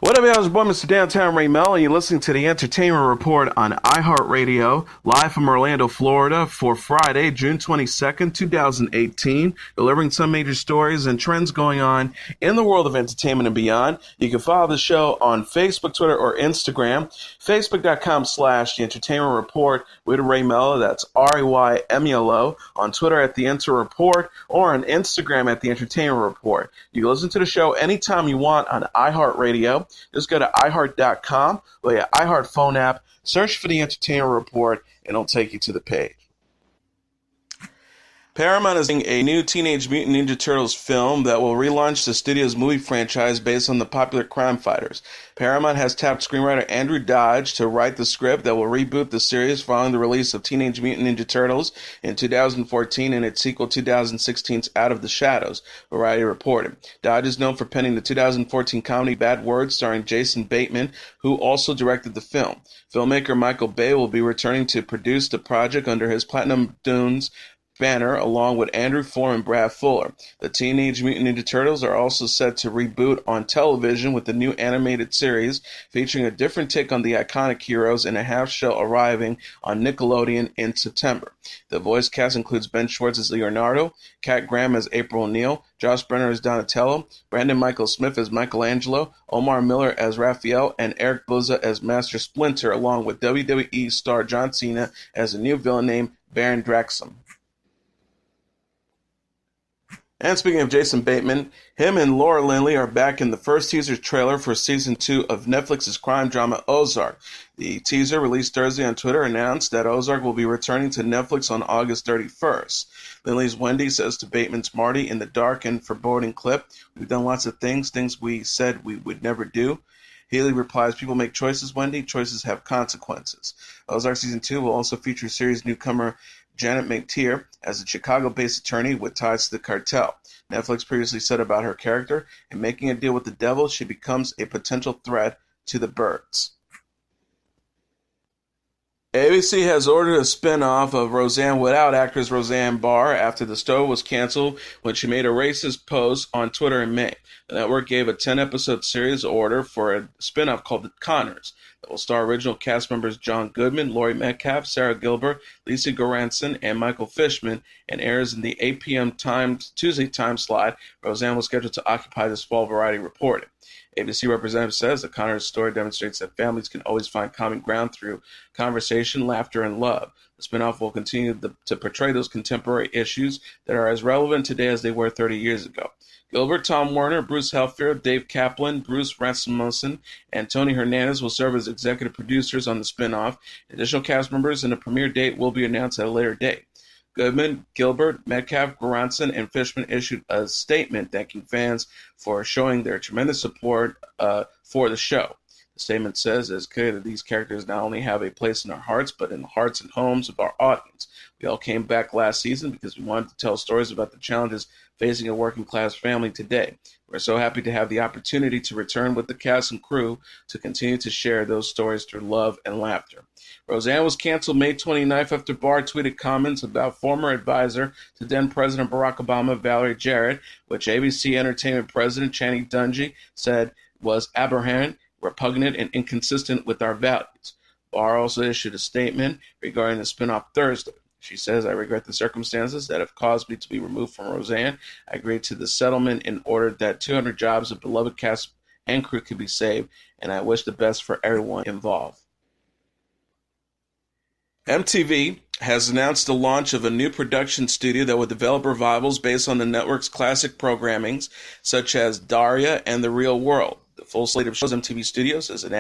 What up, y'all? It's your boy, Mr. Downtown Ray Melo, and you're listening to the Entertainment Report on iHeartRadio, live from Orlando, Florida, for Friday, June 22nd, 2018, delivering some major stories and trends going on in the world of entertainment and beyond. You can follow the show on Facebook, Twitter, or Instagram. Facebook.com/The Entertainment Report with Ray Melo, that's RAYMELO, on Twitter at The Enter Report, or on Instagram at The Entertainment Report. You can listen to the show anytime you want on iHeartRadio. Just go to iHeart.com or your iHeart phone app, search for The Entertainment Report, and it'll take you to the page. Paramount is making a new Teenage Mutant Ninja Turtles film that will relaunch the studio's movie franchise based on the popular crime fighters. Paramount has tapped screenwriter Andrew Dodge to write the script that will reboot the series following the release of Teenage Mutant Ninja Turtles in 2014 and its sequel 2016's Out of the Shadows, Variety reported. Dodge is known for penning the 2014 comedy Bad Words starring Jason Bateman, who also directed the film. Filmmaker Michael Bay will be returning to produce the project under his Platinum Dunes banner, along with Andrew Form and Brad Fuller. The Teenage Mutant Ninja Turtles are also set to reboot on television with a new animated series featuring a different take on the iconic heroes in a half show arriving on Nickelodeon in September. The voice cast includes Ben Schwartz as Leonardo, Kat Graham as April O'Neil, Josh Brenner as Donatello, Brandon Michael Smith as Michelangelo, Omar Miller as Raphael, and Eric Buzza as Master Splinter, along with WWE star John Cena as a new villain named Baron Draxum. And speaking of Jason Bateman, him and Laura Linney are back in the first teaser trailer for Season 2 of Netflix's crime drama Ozark. The teaser, released Thursday on Twitter, announced that Ozark will be returning to Netflix on August 31st. Linney's Wendy says to Bateman's Marty in the dark and foreboding clip, "We've done lots of things we said we would never do." Haley replies, "People make choices, Wendy. Choices have consequences." Ozark Season 2 will also feature series newcomer Janet McTeer as a Chicago-based attorney with ties to the cartel. Netflix previously said about her character, in making a deal with the devil, she becomes a potential threat to the birds. ABC has ordered a spin-off of Roseanne without actress Roseanne Barr after the show was canceled when she made a racist post on Twitter in May. The network gave a 10-episode series order for a spin-off called The Conners that will star original cast members John Goodman, Laurie Metcalf, Sarah Gilbert, Lisa Goranson, and Michael Fishman, and airs in the 8 p.m. Tuesday time slot. Roseanne was scheduled to occupy this fall, Variety reported. ABC representative says the Conners story demonstrates that families can always find common ground through conversation, laughter, and love. The spinoff will continue to portray those contemporary issues that are as relevant today as they were 30 years ago. Gilbert, Tom Werner, Bruce Helfield, Dave Kaplan, Bruce Rasmussen, and Tony Hernandez will serve as executive producers on the spinoff. Additional cast members and a premiere date will be announced at a later date. Goodman, Gilbert, Metcalf, Goranson, and Fishman issued a statement thanking fans for showing their tremendous support for the show. The statement says it's clear that these characters not only have a place in our hearts, but in the hearts and homes of our audience. We all came back last season because we wanted to tell stories about the challenges facing a working-class family today. We're so happy to have the opportunity to return with the cast and crew to continue to share those stories through love and laughter. Roseanne was canceled May 29th after Barr tweeted comments about former advisor to then President Barack Obama, Valerie Jarrett, which ABC Entertainment President Channing Dungey said was aberrant, repugnant, and inconsistent with our values. Barr also issued a statement regarding the spinoff Thursday. She says, "I regret the circumstances that have caused me to be removed from Roseanne. I agreed to the settlement in order that 200 jobs of beloved cast and crew could be saved, and I wish the best for everyone involved." MTV has announced the launch of a new production studio that will develop revivals based on the network's classic programmings, such as Daria and The Real World. The full slate of shows MTV Studios, as it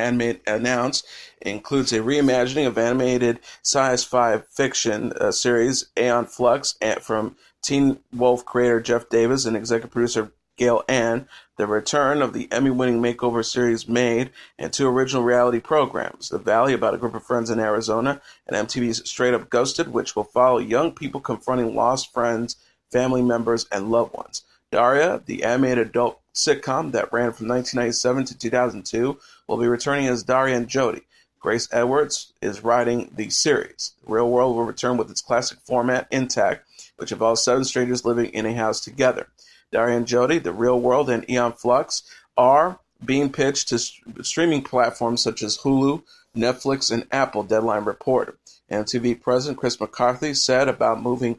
announced, includes a reimagining of animated sci-fi fiction series Aeon Flux from Teen Wolf creator Jeff Davis and executive producer Gail Ann, the return of the Emmy-winning makeover series Made, and 2 original reality programs, The Valley, about a group of friends in Arizona, and MTV's Straight Up Ghosted, which will follow young people confronting lost friends, family members, and loved ones. Daria, the animated adult sitcom that ran from 1997 to 2002, will be returning as Daria and Jody. Grace Edwards is writing the series. The Real World will return with its classic format intact, which involves 7 strangers living in a house together. Daria and Jody, The Real World, and Aeon Flux are being pitched to streaming platforms such as Hulu, Netflix, and Apple, Deadline reported. MTV president Chris McCarthy said about moving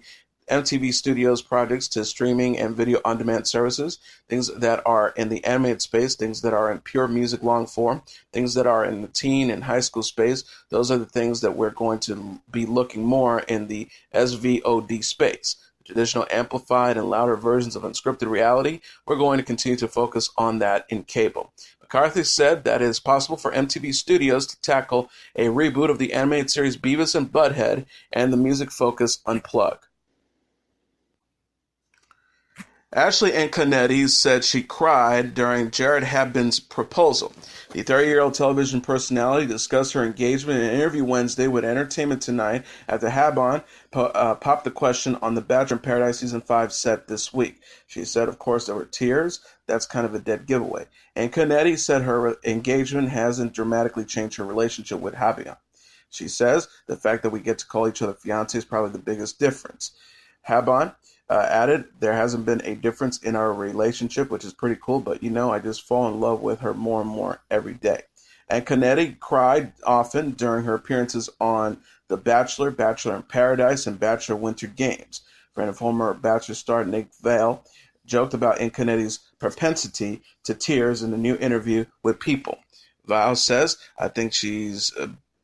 MTV Studios projects to streaming and video on-demand services, things that are in the animated space, things that are in pure music long form, things that are in the teen and high school space. Those are the things that we're going to be looking more in the SVOD space. Traditional amplified and louder versions of unscripted reality, we're going to continue to focus on that in cable. McCarthy said that it is possible for MTV Studios to tackle a reboot of the animated series Beavis and Butthead and the music focus Unplug. Ashley Iaconetti said she cried during Jared Haibon's proposal. The 30-year-old television personality discussed her engagement in an interview Wednesday with Entertainment Tonight after Haibon popped the question on The Bachelor in Paradise Season 5 set this week. She said, of course, there were tears. That's kind of a dead giveaway. Iaconetti said her engagement hasn't dramatically changed her relationship with Haibon. She says, the fact that we get to call each other fiancé is probably the biggest difference. Haibon added, there hasn't been a difference in our relationship, which is pretty cool, but I just fall in love with her more and more every day. Iaconetti cried often during her appearances on The Bachelor, Bachelor in Paradise, and Bachelor Winter Games. Friend of former Bachelor star Nick Vale joked about Iaconetti's propensity to tears in the new interview with People. Vale says, I think she's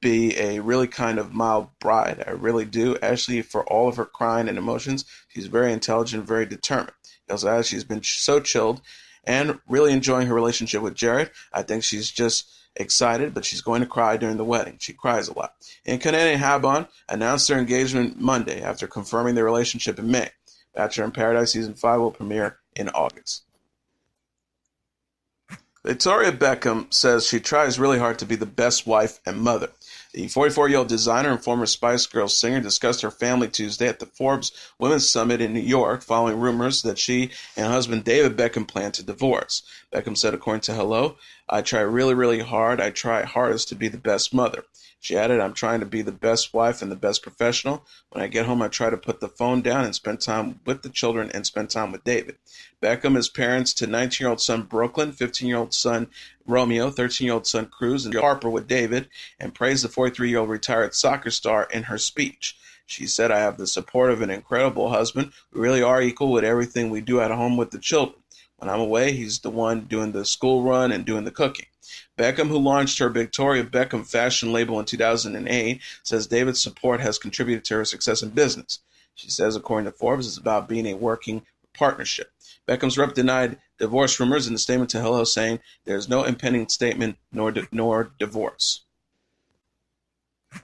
be a really kind of mild bride. I really do. Ashley, for all of her crying and emotions, she's very intelligent, very determined. He also adds she's been so chilled and really enjoying her relationship with Jared. I think she's just excited, but she's going to cry during the wedding. She cries a lot. Iaconetti and Haibon announced their engagement Monday after confirming their relationship in May. Bachelor in Paradise Season 5 will premiere in August. Victoria Beckham says she tries really hard to be the best wife and mother. The 44-year-old designer and former Spice Girls singer discussed her family Tuesday at the Forbes Women's Summit in New York following rumors that she and husband David Beckham plan to divorce. Beckham said, according to Hello, I try really, really hard. I try hardest to be the best mother. She added, I'm trying to be the best wife and the best professional. When I get home, I try to put the phone down and spend time with the children and spend time with David. Beckham is parents to 19-year-old son Brooklyn, 15-year-old son Romeo, 13-year-old son Cruz, and Harper with David, and praised the 43-year-old retired soccer star in her speech. She said, I have the support of an incredible husband. We really are equal with everything we do at home with the children. When I'm away, he's the one doing the school run and doing the cooking. Beckham, who launched her Victoria Beckham fashion label in 2008, says David's support has contributed to her success in business. She says, according to Forbes, it's about being a working partnership. Beckham's rep denied divorce rumors in a statement to Hello, saying there's no impending statement nor divorce.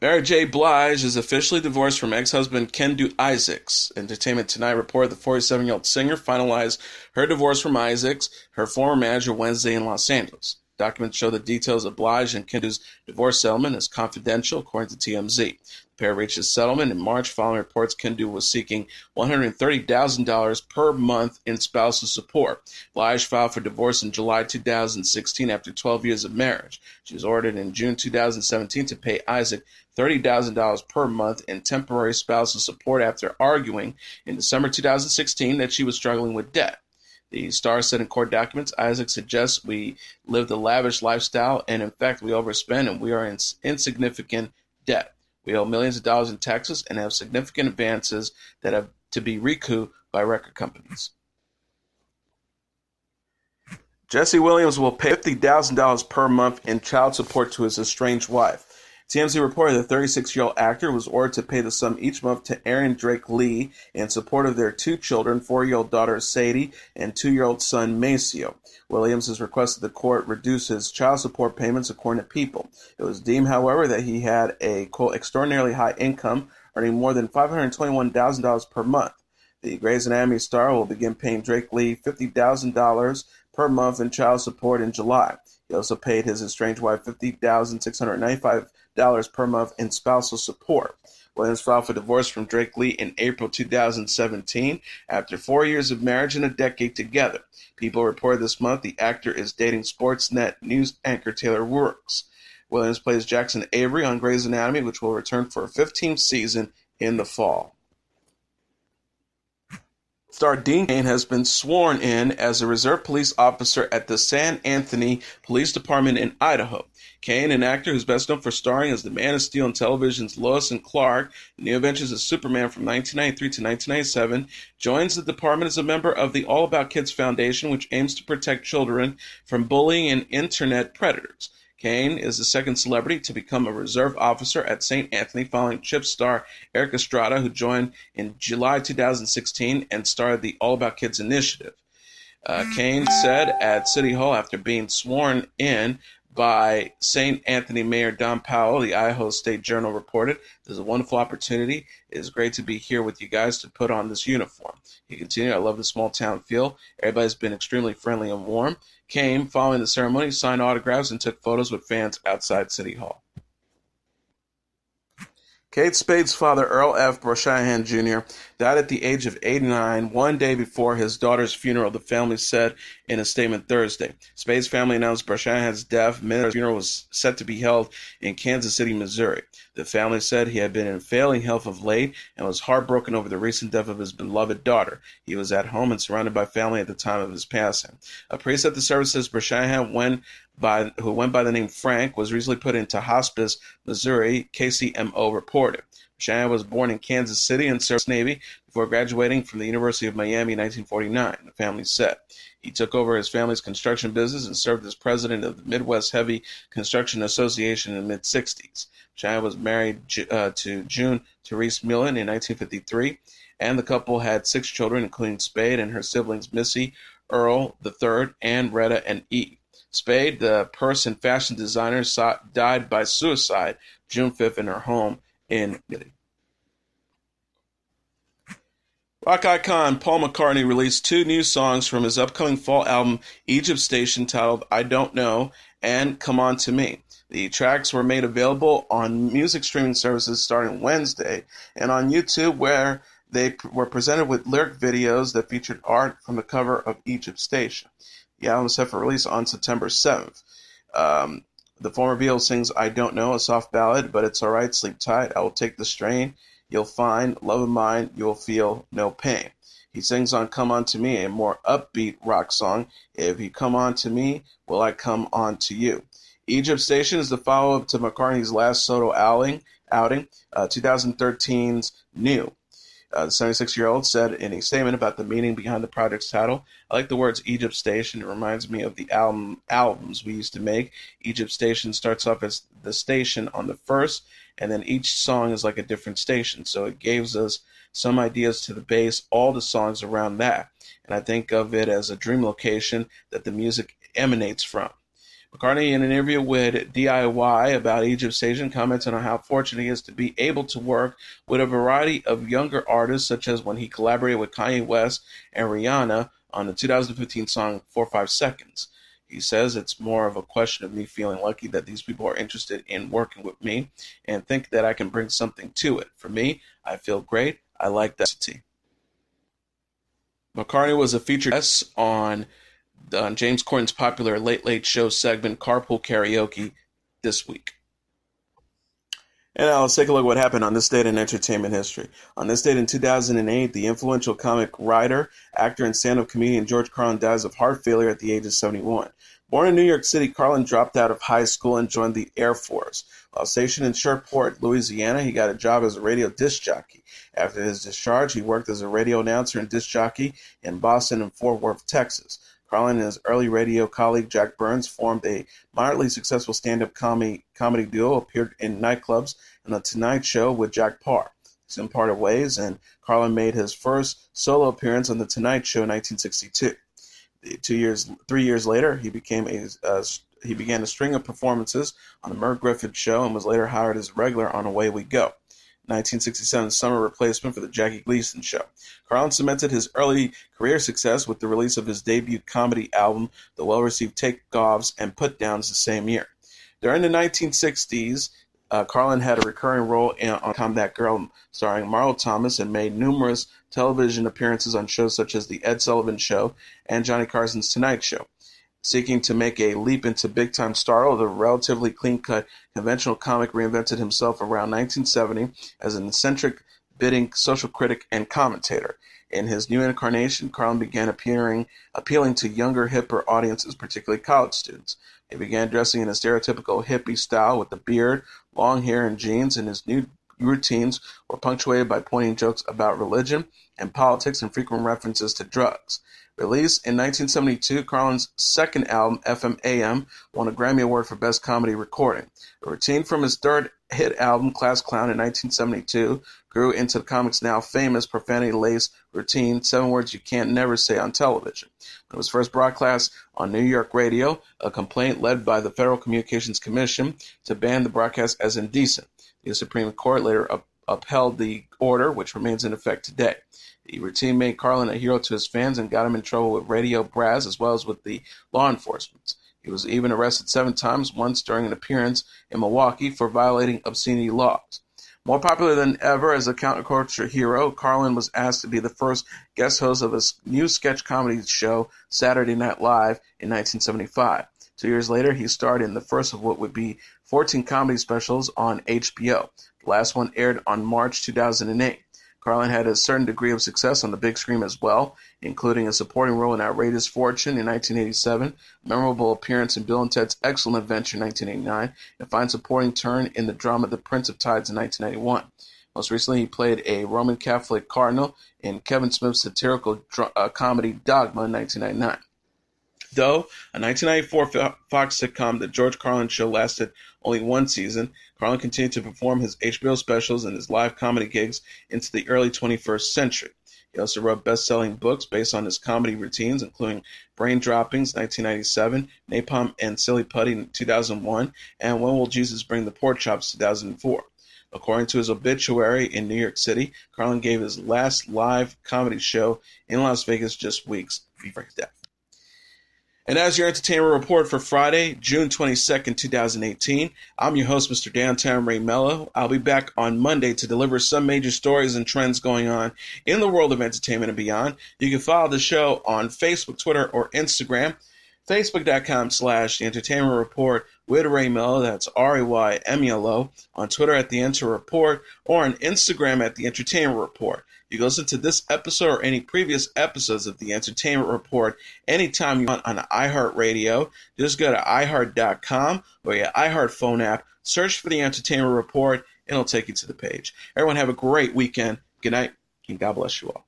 Mary J. Blige is officially divorced from ex-husband Kendu Isaacs. Entertainment Tonight reported the 47-year-old singer finalized her divorce from Isaacs, her former manager, Wednesday in Los Angeles. Documents show the details of Blige and Kendu's divorce settlement as confidential, according to TMZ. The pair reached a settlement in March following reports Kendu was seeking $130,000 per month in spousal support. Blige filed for divorce in July 2016 after 12 years of marriage. She was ordered in June 2017 to pay Isaac $30,000 per month in temporary spousal support after arguing in December 2016 that she was struggling with debt. The star said in court documents, Isaac suggests we live the lavish lifestyle, and in fact, we overspend and we are in insignificant debt. We owe millions of dollars in taxes and have significant advances that have to be recouped by record companies. Jesse Williams will pay $50,000 per month in child support to his estranged wife. TMZ reported the 36-year-old actor was ordered to pay the sum each month to Aaron Drake Lee in support of their two children, 4-year-old daughter Sadie and 2-year-old son Maceo. Williams has requested the court reduce his child support payments according to People. It was deemed, however, that he had a, quote, extraordinarily high income, earning more than $521,000 per month. The Grey's Anatomy star will begin paying Drake Lee $50,000 per month in child support in July. He also paid his estranged wife $50,695 per month in spousal support. Williams filed for divorce from Drake Lee in April 2017 after 4 years of marriage and a decade together. People reported this month the actor is dating Sportsnet news anchor Taylor Works. Williams plays Jackson Avery on Grey's Anatomy, which will return for a 15th season in the fall. Star Dean Cain has been sworn in as a reserve police officer at the San Anthony Police Department in Idaho. Cain, an actor who's best known for starring as the Man of Steel in television's Lois and Clark, The New Adventures of Superman from 1993 to 1997, joins the department as a member of the All About Kids Foundation, which aims to protect children from bullying and internet predators. Cain is the second celebrity to become a reserve officer at St. Anthony following Chip star Eric Estrada, who joined in July 2016 and started the All About Kids initiative. Cain said at City Hall after being sworn in by St. Anthony Mayor Don Powell, the Idaho State Journal reported, "This is a wonderful opportunity. It is great to be here with you guys to put on this uniform." He continued, "I love the small town feel. Everybody's been extremely friendly and warm." Cain, following the ceremony, signed autographs and took photos with fans outside City Hall. Kate Spade's father, Earl F. Brosnahan Jr., died at the age of 89, one day before his daughter's funeral, the family said in a statement Thursday. Spade's family announced Brosnahan's death. His funeral was set to be held in Kansas City, Missouri. The family said he had been in failing health of late and was heartbroken over the recent death of his beloved daughter. He was at home and surrounded by family at the time of his passing. A priest at the service says Brosnahan, who went by the name Frank, was recently put into hospice, Missouri, KCMO reported. Brosnahan was born in Kansas City and served in the Navy before graduating from the University of Miami in 1949, the family said. He took over his family's construction business and served as president of the Midwest Heavy Construction Association in the mid-60s. Brosnahan was married to June Therese Millen in 1953, and the couple had 6 children, including Spade and her siblings Missy, Earl III, and Retta and E. Spade, the purse and fashion designer, died by suicide June 5th in her home in Italy. Rock icon Paul McCartney released 2 new songs from his upcoming fall album Egypt Station titled I Don't Know and Come On To Me. The tracks were made available on music streaming services starting Wednesday and on YouTube, where they were presented with lyric videos that featured art from the cover of Egypt Station. The album is set for release on September 7th. The former Beatles sings I Don't Know, a soft ballad, but it's alright, sleep tight, I will take the strain, you'll find, love of mine, you'll feel no pain. He sings on Come On To Me, a more upbeat rock song, If You Come On To Me, Will I Come On To You. Egypt Station is the follow-up to McCartney's last solo outing, 2013's New. The 76-year-old said in a statement about the meaning behind the project's title, I like the words Egypt Station. It reminds me of the albums we used to make. Egypt Station starts off as the station on the first, and then each song is like a different station. So it gives us some ideas to the base, all the songs around that. And I think of it as a dream location that the music emanates from. McCartney, in an interview with DIY about Egypt Station, commented on how fortunate he is to be able to work with a variety of younger artists, such as when he collaborated with Kanye West and Rihanna on the 2015 song 4 5 Seconds. He says it's more of a question of me feeling lucky that these people are interested in working with me and think that I can bring something to it. For me, I feel great. I like that. McCartney was a featured guest on James Corden's popular Late Late Show segment Carpool Karaoke this week. And now let's take a look at what happened on this date in entertainment history. On this date in 2008, the influential comic writer, actor, and stand-up comedian George Carlin dies of heart failure at the age of 71. Born in New York City, Carlin dropped out of high school and joined the Air Force. While stationed in Shreveport, Louisiana, he got a job as a radio disc jockey. After his discharge, he worked as a radio announcer and disc jockey in Boston and Fort Worth, Texas. Carlin and his early radio colleague Jack Burns formed a moderately successful stand-up comedy duo, appeared in nightclubs and The Tonight Show with Jack Parr. Some parted ways, and Carlin made his first solo appearance on The Tonight Show in 1962. 3 years later, he began a string of performances on The Merv Griffin Show and was later hired as a regular on Away We Go, 1967 summer replacement for the Jackie Gleason Show. Carlin cemented his early career success with the release of his debut comedy album, the well-received Takeoffs and Put-Downs, the same year. During the 1960s, Carlin had a recurring role on Come That Girl, starring Marlo Thomas, and made numerous television appearances on shows such as The Ed Sullivan Show and Johnny Carson's Tonight Show. Seeking to make a leap into big-time starlet, the relatively clean-cut, conventional comic reinvented himself around 1970 as an eccentric, biting social critic and commentator. In his new incarnation, Carlin began appealing to younger, hipper audiences, particularly college students. He began dressing in a stereotypical hippie style with a beard, long hair, and jeans, and his new routines were punctuated by poignant jokes about religion and politics and frequent references to drugs. Released in 1972, Carlin's second album, FM/AM, won a Grammy Award for Best Comedy Recording. A routine from his third hit album, Class Clown, in 1972, grew into the comic's now famous profanity-laced routine, 7 Words You Can't Never Say on Television. When it was first broadcast on New York radio, a complaint led by the Federal Communications Commission to ban the broadcast as indecent. The Supreme Court later upheld the order, which remains in effect today. The routine made Carlin a hero to his fans and got him in trouble with radio brass as well as with the law enforcement. He was even arrested 7 times, once during an appearance in Milwaukee for violating obscenity laws. More popular than ever as a counterculture hero, Carlin was asked to be the first guest host of a new sketch comedy show, Saturday Night Live, in 1975. 2 years later, he starred in the first of what would be 14 comedy specials on HBO. The last one aired on March 2008. Carlin had a certain degree of success on the big screen as well, including a supporting role in Outrageous Fortune in 1987, a memorable appearance in Bill and Ted's Excellent Adventure in 1989, and a fine supporting turn in the drama The Prince of Tides in 1991. Most recently, he played a Roman Catholic cardinal in Kevin Smith's satirical comedy Dogma in 1999. Though a 1994 Fox sitcom, The George Carlin Show, lasted only 1 season, Carlin continued to perform his HBO specials and his live comedy gigs into the early 21st century. He also wrote best-selling books based on his comedy routines, including Brain Droppings, 1997, Napalm and Silly Putty in 2001, and When Will Jesus Bring the Pork Chops, 2004. According to his obituary in New York City, Carlin gave his last live comedy show in Las Vegas just weeks before his death. And as your entertainment report for Friday, June 22nd, 2018, I'm your host, Mr. Downtown Ray Melo. I'll be back on Monday to deliver some major stories and trends going on in the world of entertainment and beyond. You can follow the show on Facebook, Twitter, or Instagram. Facebook.com/The Entertainment Report with Ray Melo, that's RAYMELO, on Twitter at The Enter Report, or on Instagram at The Entertainment Report. You can listen to this episode or any previous episodes of The Entertainment Report anytime you want on iHeartRadio. Just go to iHeart.com or your iHeart phone app, search for The Entertainment Report, and it'll take you to the page. Everyone have a great weekend. Good night, and God bless you all.